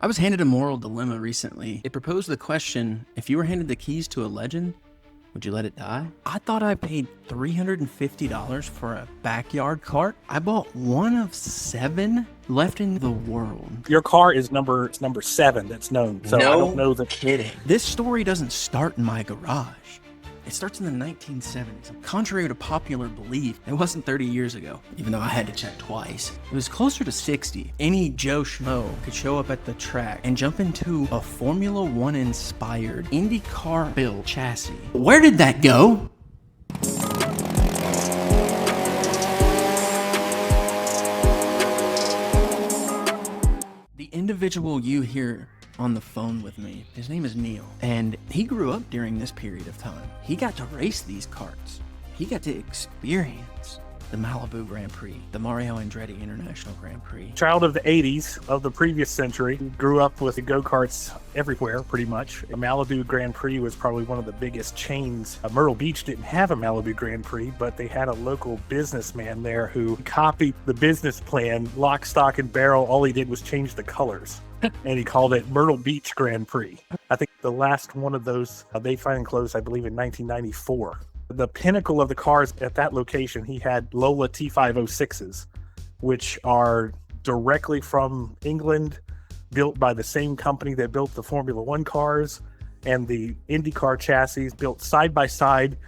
I was handed a moral dilemma recently. It proposed the question, if you were handed the keys to a legend, would you let it die? I thought I paid $350 for a backyard cart. I bought one of 7 left in the world. Your car is number 7 that's known. So I don't know that. Kidding. This story doesn't start in my garage. It starts in the 1970s. Contrary to popular belief, it wasn't 30 years ago, even though I had to check twice. It was closer to 60. Any Joe Schmo could show up at the track and jump into a Formula One inspired IndyCar built chassis. Where did that go? The individual you hear on the phone with me, his name is Neil, and he grew up during this period of time. He got to race these karts. He got to experience the Malibu Grand Prix, the Mario Andretti International Grand Prix. Child of the 80s of the previous century, grew up with the go-karts everywhere, pretty much. The Malibu Grand Prix was probably one of the biggest chains. Myrtle Beach didn't have a Malibu Grand Prix, but they had a local businessman there who copied the business plan, lock, stock, and barrel. All he did was change the colors. And he called it Myrtle Beach Grand Prix. I think the last one of those, they finally closed, I believe, in 1994. The pinnacle of the cars at that location, he had Lola T506s, which are directly from England, built by the same company that built the Formula One cars, and the IndyCar chassis built side by side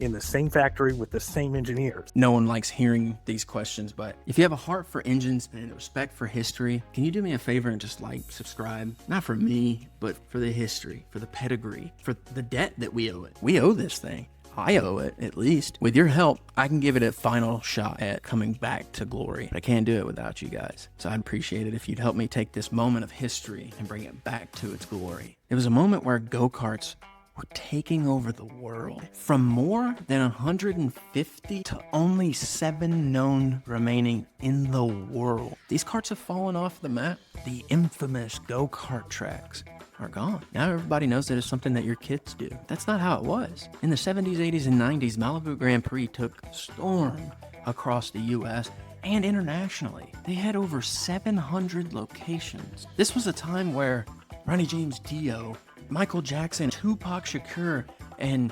in the same factory with the same engineers. No one likes hearing these questions, but if you have a heart for engines and a respect for history, can you do me a favor and just like, subscribe? Not for me, but for the history, for the pedigree, for the debt that we owe it. We owe this thing. I owe it, at least. With your help, I can give it a final shot at coming back to glory. But I can't do it without you guys. So I'd appreciate it if you'd help me take this moment of history and bring it back to its glory. It was a moment where go-karts were taking over the world. From more than 150 to only 7 known remaining in the world. These karts have fallen off the map. The infamous go-kart tracks are gone. Now everybody knows that it's something that your kids do. That's not how it was. In the 70s, 80s, and 90s, Malibu Grand Prix took storm across the US and internationally. They had over 700 locations. This was a time where Ronnie James Dio, Michael Jackson, Tupac Shakur, and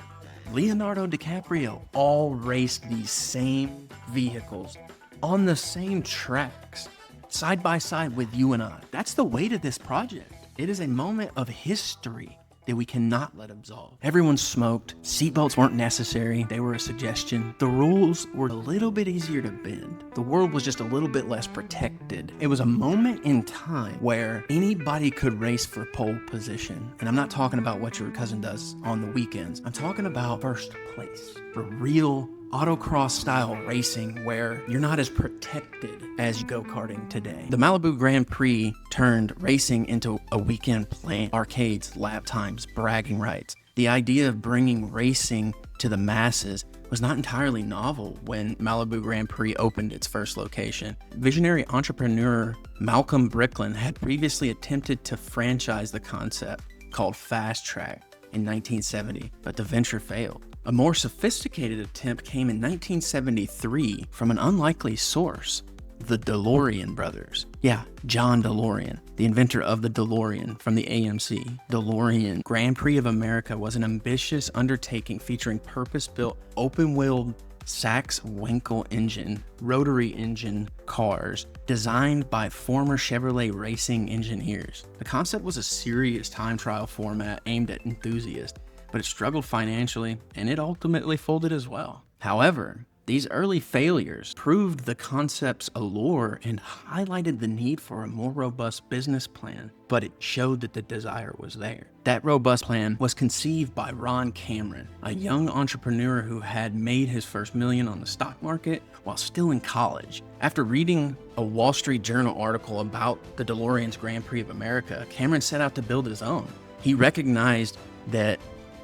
Leonardo DiCaprio all raced these same vehicles on the same tracks, side by side with you and I. That's the weight of this project. It is a moment of history that we cannot let absolve. Everyone smoked. Seatbelts weren't necessary. They were a suggestion. The rules were a little bit easier to bend. The world was just a little bit less protected. It was a moment in time where anybody could race for pole position. And I'm not talking about what your cousin does on the weekends. I'm talking about first place for real autocross style racing where you're not as protected as go-karting today. The Malibu Grand Prix turned racing into a weekend plan. Arcades, lap times, bragging rights. The idea of bringing racing to the masses was not entirely novel when Malibu Grand Prix opened its first location. Visionary entrepreneur Malcolm Bricklin had previously attempted to franchise the concept called Fast Track in 1970, but the venture failed. A more sophisticated attempt came in 1973 from an unlikely source, the DeLorean brothers. Yeah, John DeLorean, the inventor of the DeLorean from the AMC. DeLorean Grand Prix of America was an ambitious undertaking featuring purpose-built, open-wheeled Sachs-Winkel engine, rotary engine cars designed by former Chevrolet racing engineers. The concept was a serious time trial format aimed at enthusiasts, but it struggled financially, and it ultimately folded as well. However, these early failures proved the concept's allure and highlighted the need for a more robust business plan, but it showed that the desire was there. That robust plan was conceived by Ron Cameron, a young entrepreneur who had made his first million on the stock market while still in college. After reading a Wall Street Journal article about the DeLorean's Grand Prix of America, Cameron set out to build his own. He recognized that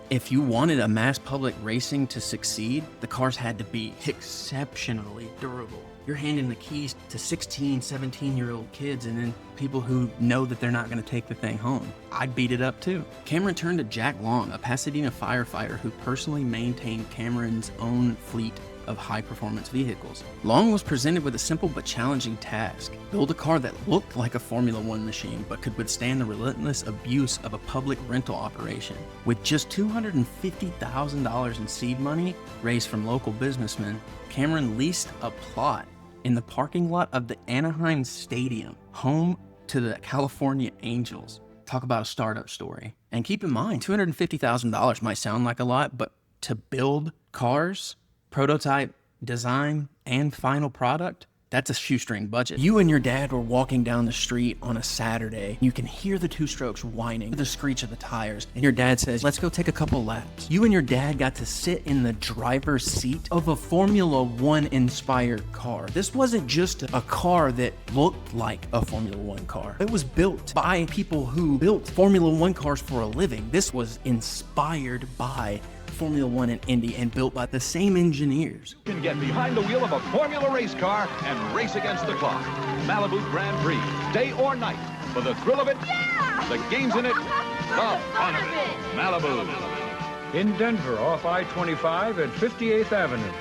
if you wanted a mass public racing to succeed, the cars had to be exceptionally durable. You're handing the keys to 16, 17-year-old kids and then people who know that they're not going to take the thing home. I'd beat it up too. Cameron turned to Jack Long, a Pasadena firefighter who personally maintained Cameron's own fleet of high-performance vehicles. Long was presented with a simple but challenging task: build a car that looked like a Formula One machine but could withstand the relentless abuse of a public rental operation. With just $250,000 in seed money raised from local businessmen, Cameron leased a plot in the parking lot of the Anaheim Stadium, home to the California Angels. Talk about a startup story. And keep in mind, $250,000 might sound like a lot, but to build cars, prototype, design, and final product, that's a shoestring budget. You and your dad were walking down the street on a Saturday. You can hear the two-strokes whining, the screech of the tires, and your dad says, let's go take a couple laps. You and your dad got to sit in the driver's seat of a Formula One inspired car. This wasn't just a car that looked like a Formula One car. It was built by people who built Formula One cars for a living. This was inspired by Formula One and Indy and built by the same engineers. You can get behind the wheel of a Formula race car and race against the clock. Malibu Grand Prix, day or night. For the thrill of it, the games in it, the fun of it. Malibu. In Denver, off I-25 at 58th Avenue.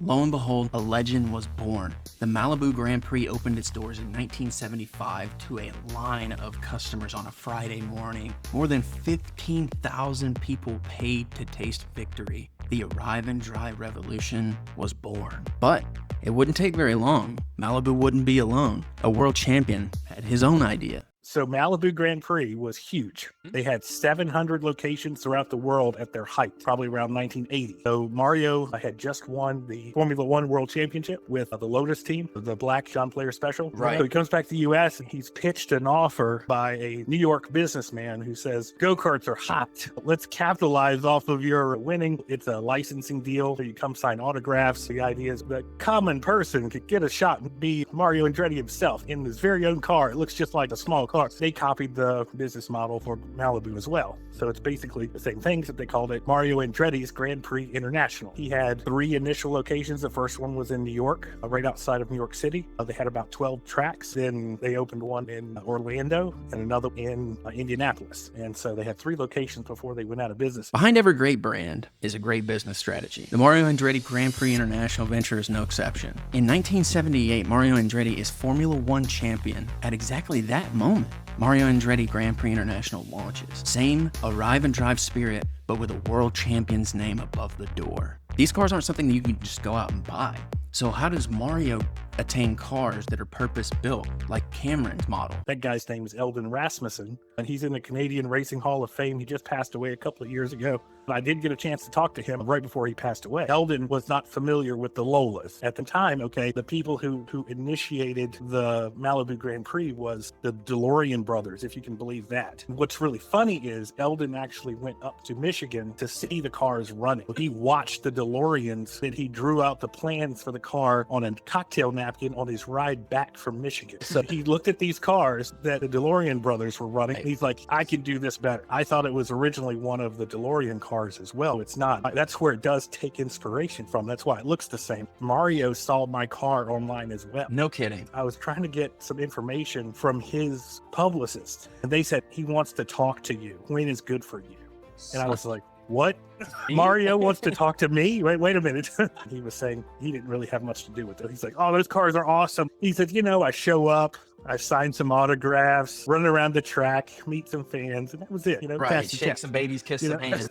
Lo and behold, a legend was born. The Malibu Grand Prix opened its doors in 1975 to a line of customers on a Friday morning. More than 15,000 people paid to taste victory. The arrive and drive revolution was born. But it wouldn't take very long. Malibu wouldn't be alone. A world champion had his own idea. So Malibu Grand Prix was huge. They had 700 locations throughout the world at their height, probably around 1980. So Mario had just won the Formula One World Championship with the Lotus team, the Black John Player Special. Right. So he comes back to the U.S. and he's pitched an offer by a New York businessman who says, go-karts are hot. Let's capitalize off of your winning. It's a licensing deal. So you come sign autographs. The idea is the common person could get a shot and be Mario Andretti himself in his very own car. It looks just like a small car. They copied the business model for Malibu as well. So it's basically the same thing, except they called it Mario Andretti's Grand Prix International. He had 3 initial locations. The first one was in New York, right outside of New York City. They had about 12 tracks. Then they opened one in Orlando and another in Indianapolis. And so they had 3 locations before they went out of business. Behind every great brand is a great business strategy. The Mario Andretti Grand Prix International venture is no exception. In 1978, Mario Andretti is Formula One champion. At exactly that moment, Mario Andretti Grand Prix International launches. Same arrive and drive spirit, but with a world champion's name above the door. These cars aren't something that you can just go out and buy. So how does Mario attain cars that are purpose-built, like Cameron's model? That guy's name is Eldon Rasmussen, and he's in the Canadian Racing Hall of Fame. He just passed away a couple of years ago. I did get a chance to talk to him right before he passed away. Eldon was not familiar with the Lolas. At the time, the people who initiated the Malibu Grand Prix was the DeLorean brothers, if you can believe that. What's really funny is Eldon actually went up to Michigan to see the cars running. He watched the DeLoreans, and he drew out the plans for the car on a cocktail napkin on his ride back from Michigan. So he looked at these cars that the DeLorean brothers were running. And he's like, I can do this better. I thought it was originally one of the DeLorean cars as well. It's not. That's where it does take inspiration from. That's why it looks the same. Mario saw my car online as well. No kidding. I was trying to get some information from his publicist, and they said he wants to talk to you. When is good for you? And I was like, what? Mario wants to talk to me? Wait a minute. He was saying he didn't really have much to do with it. He's like, oh, those cars are awesome. He said, I show up, I sign some autographs, run around the track, meet some fans, and that was it. Right, shake some babies, kiss some hands.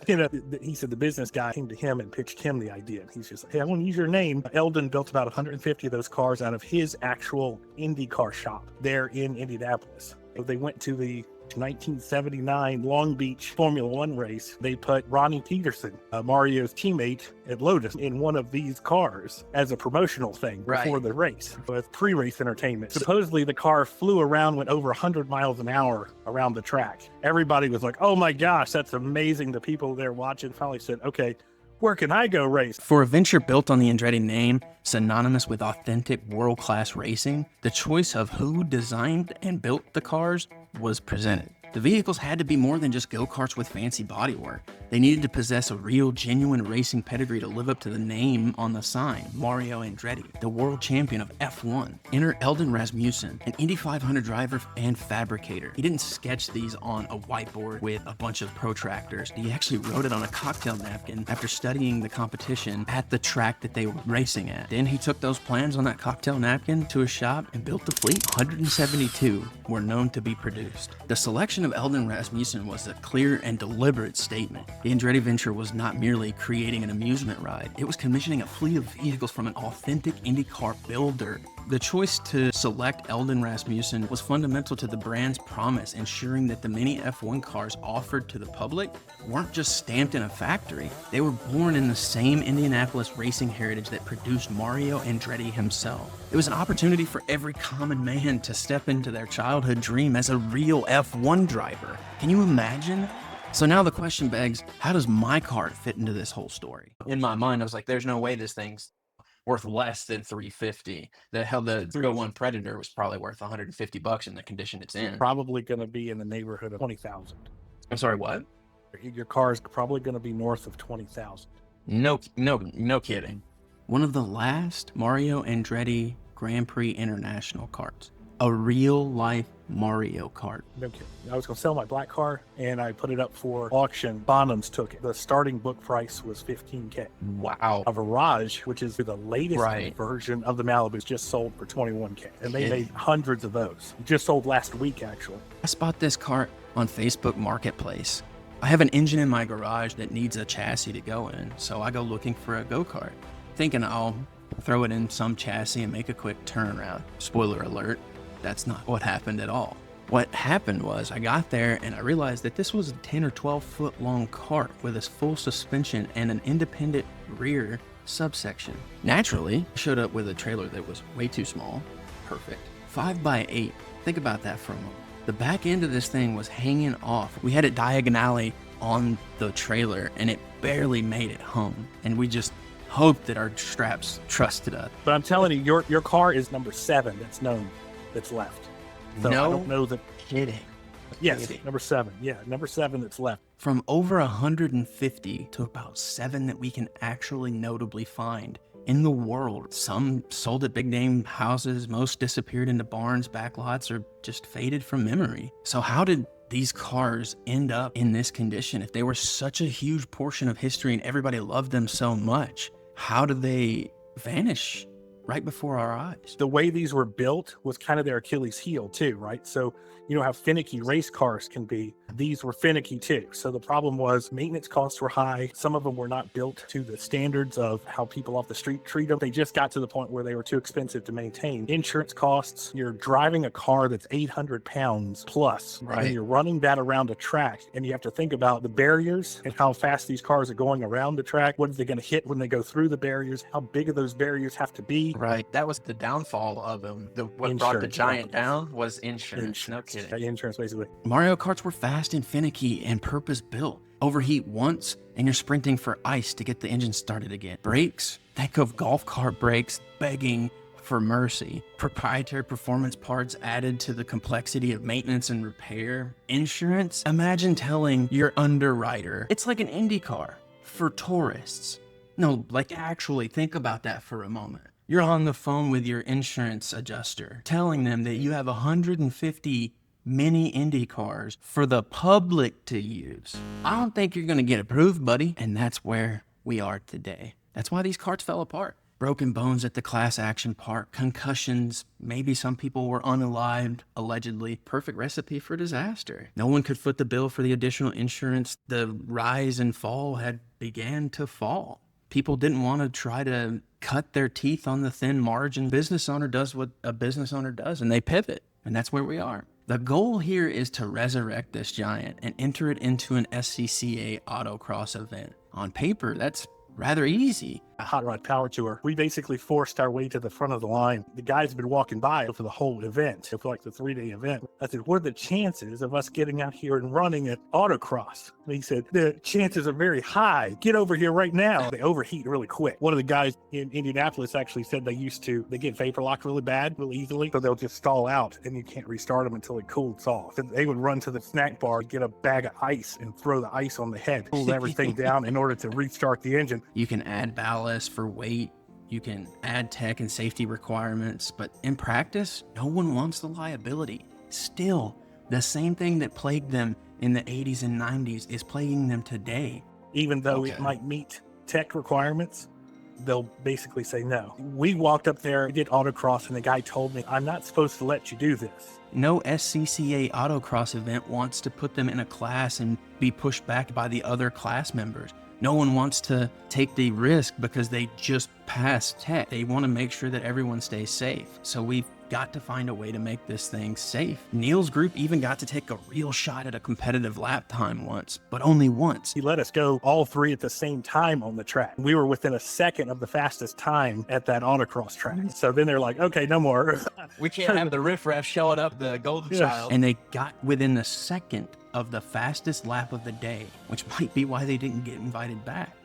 He said the business guy came to him and pitched him the idea. And he's just like, hey, I want to use your name. Eldon built about 150 of those cars out of his actual IndyCar shop there in Indianapolis. So they went to the 1979 Long Beach Formula One race. They put Ronnie Peterson, Mario's teammate at Lotus, in one of these cars as a promotional thing before the race. So it's pre-race entertainment. Supposedly the car flew around, went over 100 miles an hour around the track. Everybody was like, oh my gosh, that's amazing. The people there watching finally said, okay, where can I go race? For a venture built on the Andretti name, synonymous with authentic world-class racing, the choice of who designed and built the cars was presented. The vehicles had to be more than just go-karts with fancy bodywork. They needed to possess a real, genuine racing pedigree to live up to the name on the sign, Mario Andretti, the world champion of F1. Enter Eldon Rasmussen, an Indy 500 driver and fabricator. He didn't sketch these on a whiteboard with a bunch of protractors. He actually wrote it on a cocktail napkin after studying the competition at the track that they were racing at. Then he took those plans on that cocktail napkin to a shop and built the fleet. 172 were known to be produced. The selection of Eldon Rasmussen was a clear and deliberate statement. The Andretti venture was not merely creating an amusement ride, it was commissioning a fleet of vehicles from an authentic IndyCar builder. The choice to select Eldon Rasmussen was fundamental to the brand's promise, ensuring that the many F1 cars offered to the public weren't just stamped in a factory. They were born in the same Indianapolis racing heritage that produced Mario Andretti himself. It was an opportunity for every common man to step into their childhood dream as a real F1 driver. Can you imagine? So now the question begs, how does my kart fit into this whole story? In my mind, I was like, there's no way this thing's worth less than $350. The 301 Predator was probably worth $150 in the condition it's in. Probably going to be in the neighborhood of 20,000. I'm sorry, what? Your car is probably going to be north of 20,000. No kidding. One of the last Mario Andretti Grand Prix International karts. A real-life Mario Kart. No kidding. I was going to sell my black car, and I put it up for auction. Bonhams took it. The starting book price was $15K. Wow. A Virage, which is the latest version of the Malibu, just sold for $21K. And they made hundreds of those. Just sold last week, actually. I spot this kart on Facebook Marketplace. I have an engine in my garage that needs a chassis to go in, so I go looking for a go-kart, thinking I'll throw it in some chassis and make a quick turnaround. Spoiler alert. That's not what happened at all. What happened was I got there and I realized that this was a 10 or 12 foot long kart with a full suspension and an independent rear subsection. Naturally, I showed up with a trailer that was way too small. Perfect. 5x8. Think about that for a moment. The back end of this thing was hanging off. We had it diagonally on the trailer and it barely made it home. And we just hoped that our straps trusted us. But I'm telling you, your car is number 7 that's known. That's left. So no I don't know that. Kidding. Yes, number 7. Yeah, number 7 that's left. From over 150 to about 7 that we can actually notably find in the world. Some sold at big name houses, most disappeared into barns, backlots, or just faded from memory. So how did these cars end up in this condition? If they were such a huge portion of history and everybody loved them so much, how did they vanish right before our eyes? The way these were built was kind of their Achilles heel too, right? So you know how finicky race cars can be. These were finicky too. So the problem was maintenance costs were high. Some of them were not built to the standards of how people off the street treat them. They just got to the point where they were too expensive to maintain. Insurance costs, you're driving a car that's 800 pounds plus, right? And you're running that around a track, and you have to think about the barriers and how fast these cars are going around the track. What are they going to hit when they go through the barriers? How big of those barriers have to be? Right. That was the downfall of them. What brought the giant down was insurance. No kidding. Insurance, basically. Mario Karts were fast and finicky and purpose-built. Overheat once, and you're sprinting for ice to get the engine started again. Brakes? Think of golf cart brakes begging for mercy. Proprietary performance parts added to the complexity of maintenance and repair. Insurance? Imagine telling your underwriter it's like an IndyCar for tourists. No, like actually think about that for a moment. You're on the phone with your insurance adjuster, telling them that you have 150 mini Indy cars for the public to use. I don't think you're going to get approved, buddy. And that's where we are today. That's why these karts fell apart. Broken bones at the class action part, concussions, maybe some people were unalived, allegedly. Perfect recipe for disaster. No one could foot the bill for the additional insurance. The rise and fall had began to fall. People didn't want to try to cut their teeth on the thin margin. Business owner does what a business owner does, and they pivot. And that's where we are. The goal here is to resurrect this giant and enter it into an SCCA autocross event. On paper, that's rather easy. a hot rod power tour. We basically forced our way to the front of the line. The guys have been walking by for the whole event, for like the 3-day event. I said, what are the chances of us getting out here and running at autocross? And he said, the chances are very high. Get over here right now. They overheat really quick. One of the guys in Indianapolis actually said they get vapor locked really bad, really easily. So they'll just stall out and you can't restart them until it cools off. And they would run to the snack bar, get a bag of ice and throw the ice on the head, cool everything down in order to restart the engine. You can add ballast for weight. You can add tech and safety requirements, but in practice, no one wants the liability. Still, the same thing that plagued them in the 80s and 90s is plaguing them today. Even though it might meet tech requirements, they'll basically say no. We walked up there, we did autocross, and the guy told me, I'm not supposed to let you do this. No SCCA autocross event wants to put them in a class and be pushed back by the other class members. No one wants to take the risk because they just passed tech. They want to make sure that everyone stays safe. So we've got to find a way to make this thing safe. Neil's group even got to take a real shot at a competitive lap time once, but only once. He let us go all three at the same time on the track. We were within a second of the fastest time at that autocross track. So then they're like, okay, no more. We can't have the riffraff showing up the golden child. And they got within the second of the fastest lap of the day, which might be why they didn't get invited back.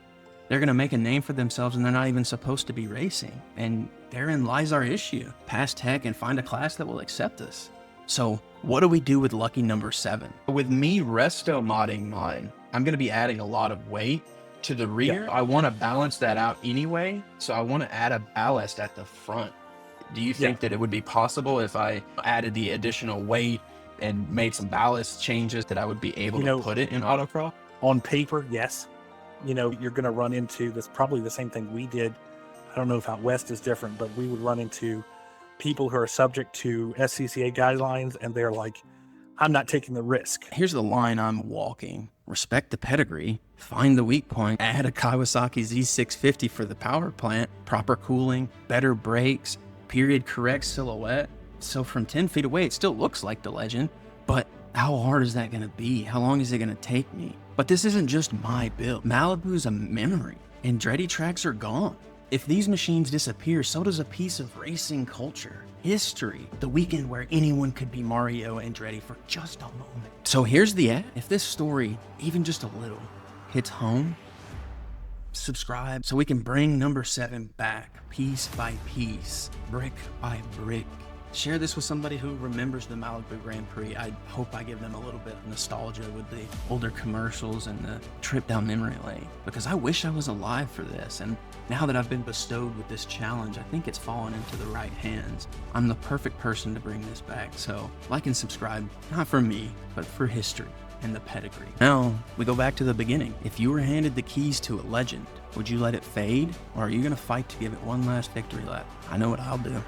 They're going to make a name for themselves and they're not even supposed to be racing. And therein lies our issue. Pass tech and find a class that will accept us. So what do we do with lucky number 7? With me resto modding mine, I'm going to be adding a lot of weight to the rear. I want to balance that out anyway. So I want to add a ballast at the front. Do you think that it would be possible if I added the additional weight and made some ballast changes that I would be able to put it in autocross? On paper, yes. You're going to run into this, probably the same thing we did. I don't know if out west is different, but we would run into people who are subject to SCCA guidelines, and they're like, I'm not taking the risk. Here's the line I'm walking. Respect the pedigree, find the weak point, add a Kawasaki Z650 for the power plant, proper cooling, better brakes, period correct silhouette. So from 10 feet away, it still looks like the legend, but how hard is that going to be? How long is it going to take me? But this isn't just my build. Malibu's a memory. Andretti tracks are gone. If these machines disappear, so does a piece of racing culture. History. The weekend where anyone could be Mario Andretti for just a moment. So here's the ad. If this story, even just a little, hits home, subscribe so we can bring number 7 back piece by piece, brick by brick. Share this with somebody who remembers the Malibu Grand Prix. I hope I give them a little bit of nostalgia with the older commercials and the trip down memory lane, because I wish I was alive for this. And now that I've been bestowed with this challenge, I think it's fallen into the right hands. I'm the perfect person to bring this back. So like and subscribe, not for me, but for history and the pedigree. Now we go back to the beginning. If you were handed the keys to a legend, would you let it fade, or are you going to fight to give it one last victory lap? I know what I'll do.